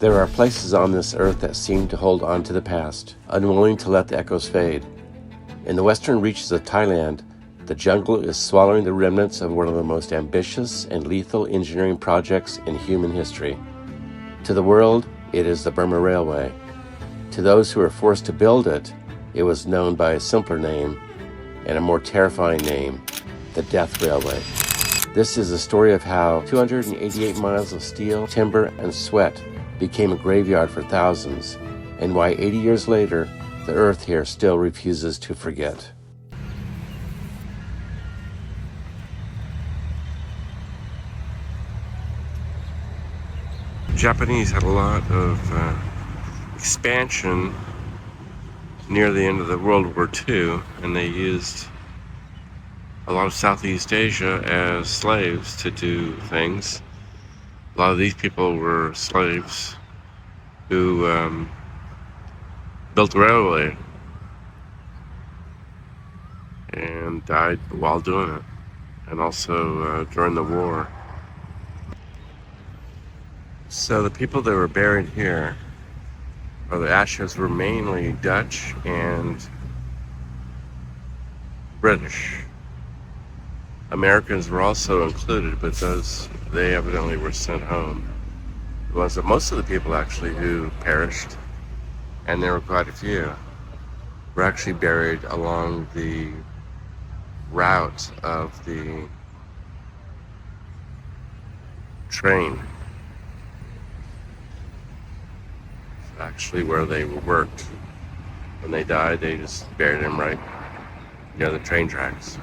There are places on this earth that seem to hold on to the past, unwilling to let the echoes fade. In the western reaches of Thailand, the jungle is swallowing the remnants of one of the most ambitious and lethal engineering projects in human history. To the world, it is the Burma Railway. To those who were forced to build it, it was known by a simpler name and a more terrifying name, the Death Railway. This is the story of how 288 miles of steel, timber, and sweat became a graveyard for thousands, and why 80 years later, the earth here still refuses to forget. The Japanese had a lot of expansion near the end of the World War II, and they used a lot of Southeast Asia as slaves to do things. A lot of these people were slaves who built the railway and died while doing it, and also during the war. So the people that were buried here, or the ashes, were mainly Dutch and British. Americans were also included, but they evidently were sent home. It was most of the people actually who perished, and there were quite a few, were actually buried along the route of the train. Actually where they worked. When they died, they just buried them right near the train tracks.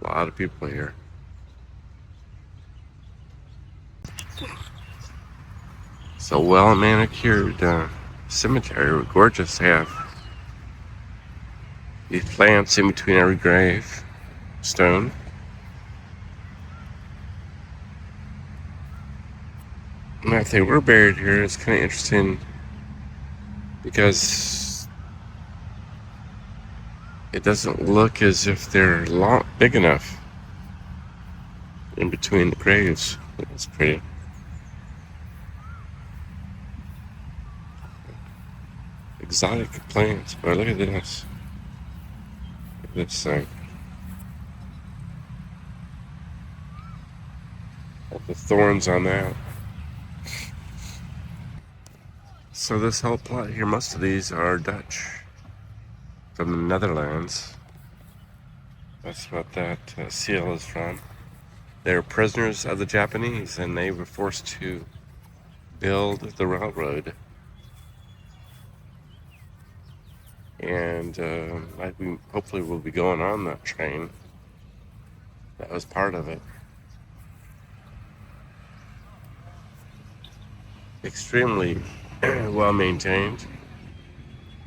A lot of people here. It's a well manicured cemetery. Gorgeous. They have these plants in between every grave stone. And if they were buried here, it's kind of interesting because it doesn't look as if they're big enough in between the graves. It's pretty. Exotic plants, but look at this. Look at this thing. All the thorns on that. So this whole plot here, most of these are Dutch from the Netherlands. That's what that seal is from. They were prisoners of the Japanese, and they were forced to build the railroad. And we hopefully will be going on that train. That was part of it. Extremely well maintained.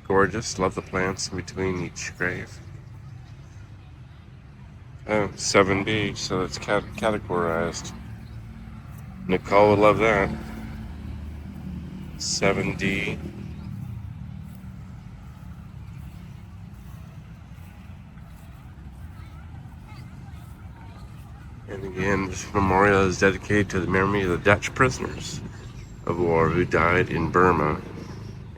Gorgeous. Love the plants in between each grave. 7B, so it's categorized. Nicole would love that. 7D. And again, this memorial is dedicated to the memory of the Dutch prisoners of war who died in Burma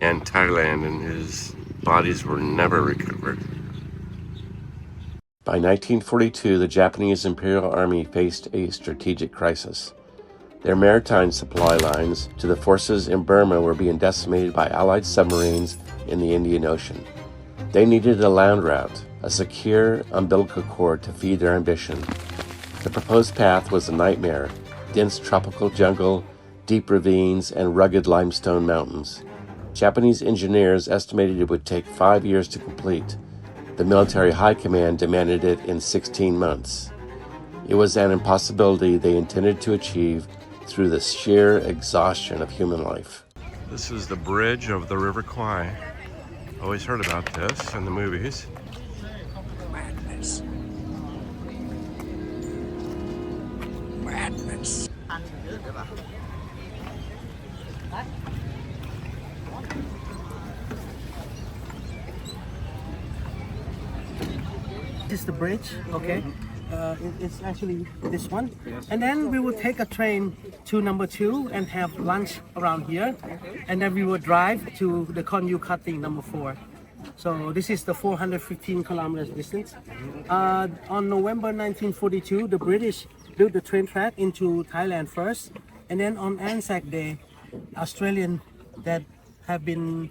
and Thailand, and whose bodies were never recovered. By 1942, the Japanese Imperial Army faced a strategic crisis. Their maritime supply lines to the forces in Burma were being decimated by Allied submarines in the Indian Ocean. They needed a land route, a secure umbilical cord to feed their ambition. The proposed path was a nightmare: dense tropical jungle, deep ravines, and rugged limestone mountains. Japanese engineers estimated it would take 5 years to complete. The military high command demanded it in 16 months. It was an impossibility they intended to achieve through the sheer exhaustion of human life. This is the bridge of the River Kwai. Always heard about this in the movies. Madness. Madness. This is the bridge, okay? It's actually this one. And then we will take a train to number 2 and have lunch around here. And then we will drive to the Konyu cutting number 4. So this is the 415 kilometers distance. On November 1942, the British built the train track into Thailand first. And then on Anzac Day, Australian that have been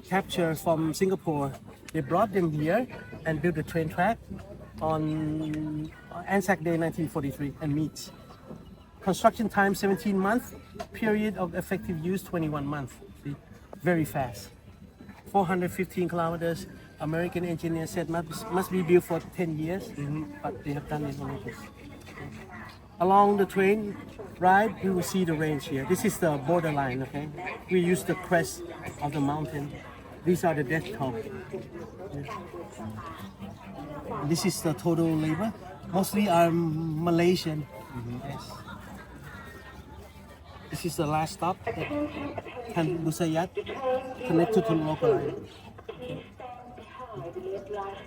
captured from Singapore, they brought them here and built the train track on Anzac Day 1943 and meets. Construction time 17 months, period of effective use 21 months. See? Very fast. 415 kilometers. American engineers said must be built for 10 years, but they have done it only this. Along the train ride, we will see the range here. This is the borderline, okay? We use the crest of the mountain. These are the death toll. This is the total labor. Mostly are Malaysian. Yes. This is the last stop at Tan Busayat, connected to the local line.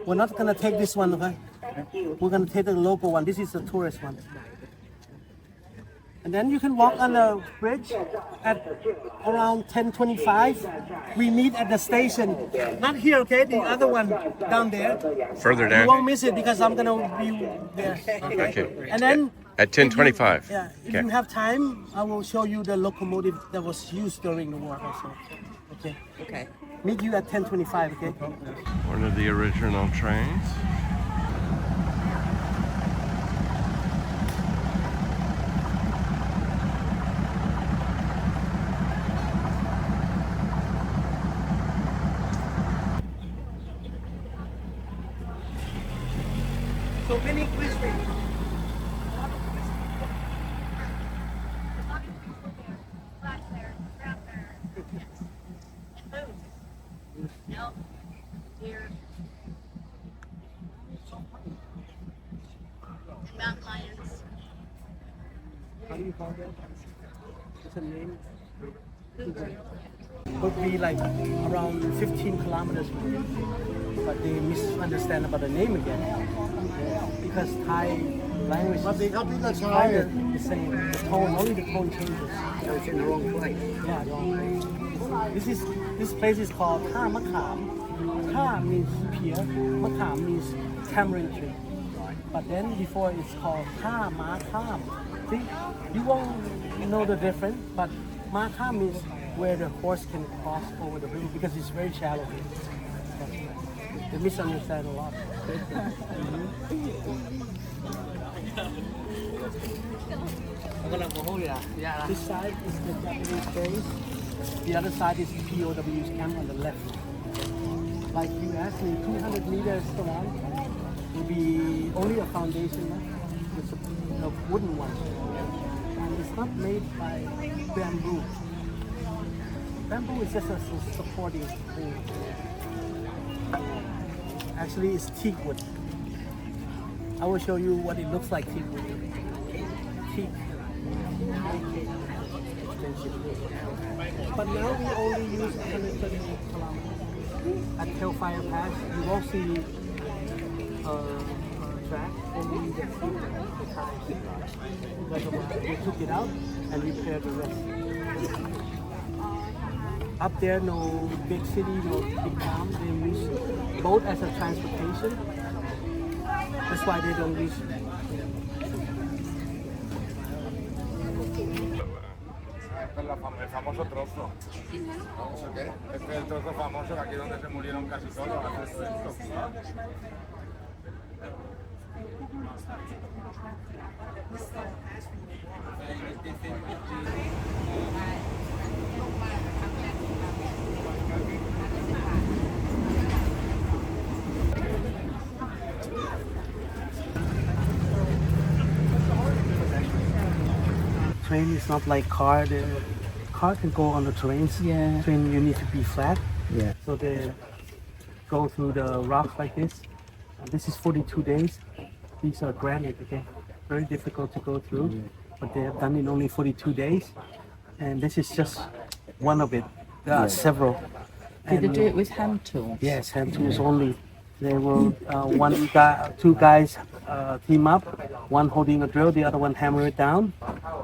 We're not gonna take this one, okay? We're gonna take the local one. This is the tourist one. And then you can walk on the bridge at around 10:25. We meet at the station. Not here, okay? The other one down there. Further You down? won't miss it because I'm gonna be there. Okay. And then At 10:25? Yeah. If Okay. you have time, I will show you the locomotive that was used during the war also. Okay. Okay. Meet you at 10:25. Okay. One of the original trains. So many questions. Mountain lions. How do you call that? It's a name. Would be like around 15 kilometers from here. But they misunderstand about the name again. Because Thai language is kind of the same. The tone, only the tone changes. So it's in the wrong place. Yeah, wrong place. This place is called Tha Makham. Tha means pear, Makham means tamarind tree. But then before it's called Tha Ma Kham. See, you won't know the difference, but Ma Kham means where the horse can cross over the river because it's very shallow. That's right. They misunderstand a lot. This side is the Japanese base. The other side is the POW's camp on the left. Like you asked me, 200 meters around will be only a foundation left. It's a wooden one. And it's not made by bamboo. Bamboo is just a supporting thing. Actually, it's teak wood. I will show you what it looks like teak wood. Teak. But now we only use 130 kilometers. At Hellfire Pass, you won't see track, only the tires. We took it out and repaired the rest. Up there, no big city, no big town. They use boat as a transportation. That's why they don't use. El famoso trozo. ¿Eso qué? Este es el trozo famoso, aquí donde se murieron casi todos. Train is not like car. The car can go on the terrains. Yeah. Train you need to be flat. Yeah. So they go through the rocks like this. And this is 42 days. These are granite, okay? Very difficult to go through. But they have done it in only 42 days. And this is just one of it. There are several. Did they And, do it with hand tools? Yes, hand tools only. They will two guys team up, one holding a drill, the other one hammer it down,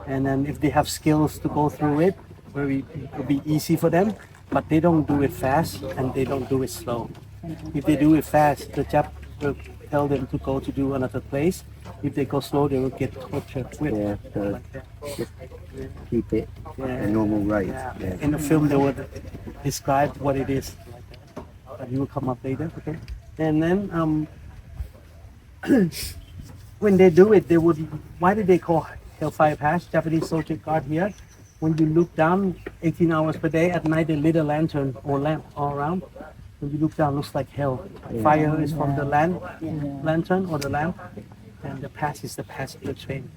and then if they have skills to go through it, it'll be easy for them. But they don't do it fast and they don't do it slow. If they do it fast, the Jap will tell them to go to do another place. If they go slow, they will get tortured with. Yeah, so Like that. just keep it Yeah. a normal rate. Yeah. Yeah. In the film, they would describe what it is. But you will come up later, okay? And then when they do it, they would. Why did they call Hellfire Pass? Japanese soldier guard here. When you look down 18 hours per day, at night they lit a lantern or lamp all around. When you look down, it looks like hell. Fire is from the lantern or the lamp, and the pass is the passenger train.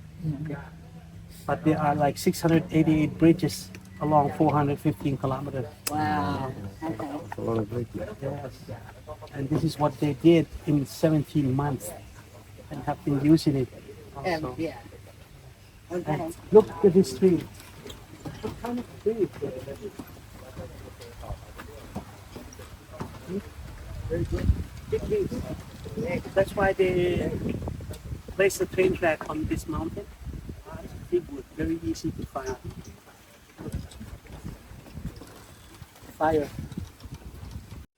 But there are like 688 bridges along 415 kilometers. Wow. Okay. A lot of bridges. Yes. And this is what they did in 17 months and have been using it also. Yeah. Okay. And look at this tree. What kind of tree is it? Very good. Big trees. That's why they place the train track on this mountain. Big wood, very easy to find. Fire.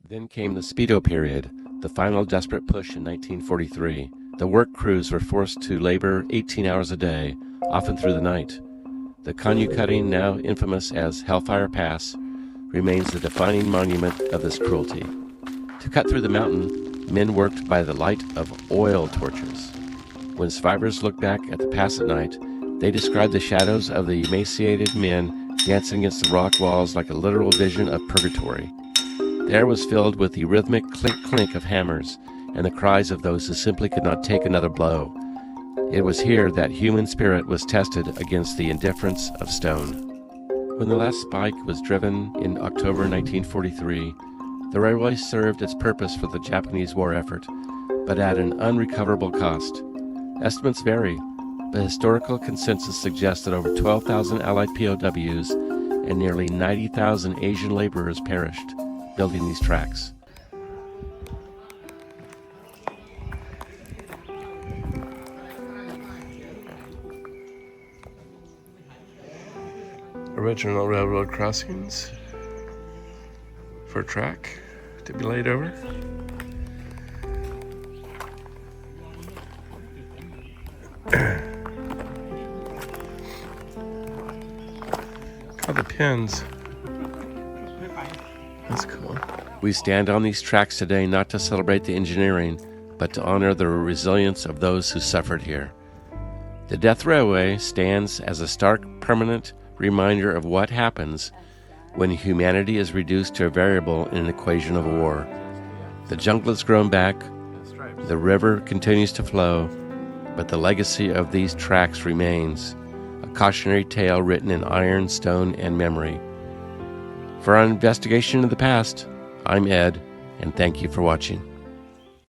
Then came the Speedo period, the final desperate push in 1943. The work crews were forced to labor 18 hours a day, often through the night. The Kanyu cutting, now infamous as Hellfire Pass, remains the defining monument of this cruelty. To cut through the mountain, men worked by the light of oil torches. When survivors look back at the pass at night, they describe the shadows of the emaciated men dancing against the rock walls like a literal vision of purgatory. The air was filled with the rhythmic clink-clink of hammers and the cries of those who simply could not take another blow. It was here that human spirit was tested against the indifference of stone. When the last spike was driven in October 1943, the railway served its purpose for the Japanese war effort, but at an unrecoverable cost. Estimates vary, but historical consensus suggests that over 12,000 Allied POWs and nearly 90,000 Asian laborers perished building these tracks. Original railroad crossings for track to be laid over. Oh, the pins. That's cool. We stand on these tracks today not to celebrate the engineering, but to honor the resilience of those who suffered here. The Death Railway stands as a stark, permanent reminder of what happens when humanity is reduced to a variable in an equation of war. The jungle has grown back, the river continues to flow, but the legacy of these tracks remains, a cautionary tale written in iron, stone, and memory. For our investigation of the past, I'm Ed, and thank you for watching.